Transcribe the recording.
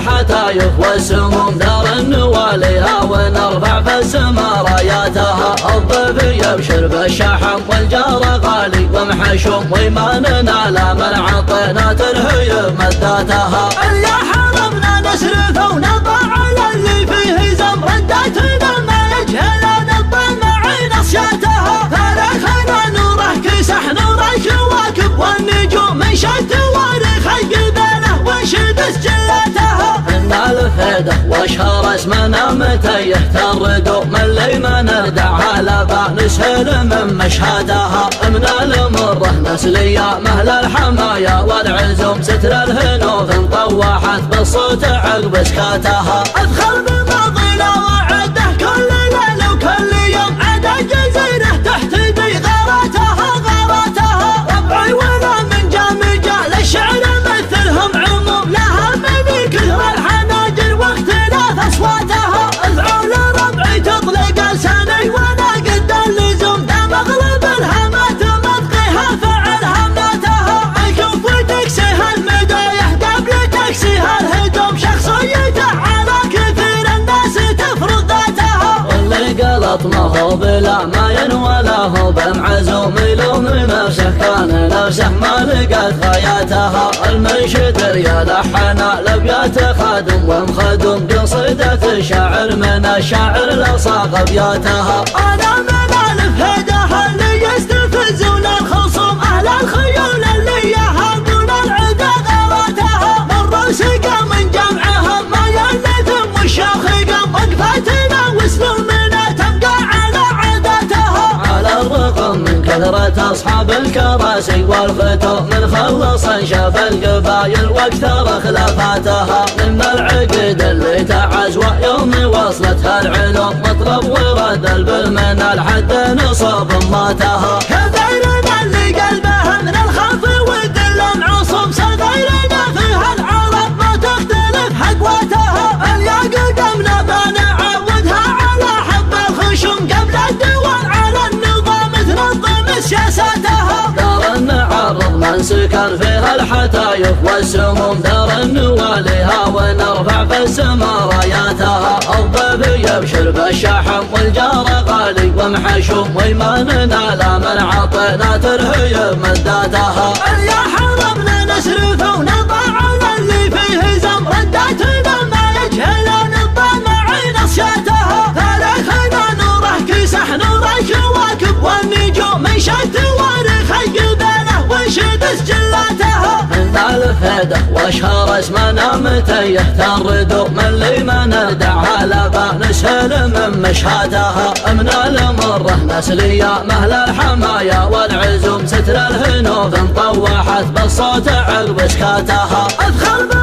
الحتايف والسموم دار نواليها ونرفع في السما راياتها. الضيف يبشر بالشحم والجار غالي ومحشوم وما ننال من عطينا ترهيب مداتها. يا حرمنا نسرف ونطع على اللي فيه زم رداتنا ما يجهلان الطمع نصياتها. تاريخنا نوره كسح نور الكواكب والنجوم من شتى تواريخ القبيله وانشد سجلاتها. إن الفيده واشهر اسمنا متى يهتردوا من اللي ما نردع على نسهل من مشهدها. من المره نسليه مهل الحمايا والعزوم ستر الهنوف طوحت بالصوت عقب سكاتها. ادخل بماضينا وعده كل ليله وكل يوم عدا جزيره تحتدي غاراتها غاراتها. ربعي ولا من جامجه للشعر مثلهم عموم لها من كثر الحناجر واختلاف اصواتها. ادعوا لربعي تطلق لساني وانا قد اللزوم دام اغلب الهمات مطقيها فعل هماتها. الكف وتكسيها المدايح قبل تكسيها الهدوم شخصيته على كثير الناس تفرض ذاتها. واللي قلط ما هو بلا ما ينوى له بمعزوم يلوم نفسه كان نفسه ما لقت غاياتها. المنشدر يلحن لابيات خادم ومخدوم قصيدة الشاعر من الشاعر لصاغ ابياتها. انا من الفهدها اللي يستفزون الخصوم اهل الخيول اللي يهابون العدا غاراتها. مروا سقى من جمعهم ما يلثم والشيخ قام وقفتنا وسلومنا تبقى على عاداتها. على الرغم من كثرة أصحاب الكراسي والفتو من خلص شاف القبايل واكثر خلافاتها. من العقد اللي تعز ويوم وصلتها العلوم مطلب ورد بالمن الحد نصب ماتها. كبيرنا اللي قلبها من الخوف والدل معصوم صغيرنا فيها العرب ما تختلف حقواتها. الياقوت قمنا ما نعودها على حب الخشوم قبل الدول على النظام تنظم سياساتها. دار نعرض من سكن فيها الحتايف والسموم دار نواليها ونرفع في السما راياتها. الضيف يبشر بالشحم والجار غالي ومحشوم وما ننال من عطينا ترهيب مداتها. يا حرمنا نسرف ونطع على اللي فيه زم رداتنا ما يجهلان الطمع نصياتها. تاريخنا نوره كسح نور الكواكب والنجوم من شتى تواريخ القبيله وانشد سجلاتها. إن الفيده واشهر اسمنا متى يهتردوا من اللي ما نردع على نسهل من مشهدها. من المره نسليه مهل الحمايا والعزوم ستر الهنوف طوحت بالصوت عقب سكاتها. ادخل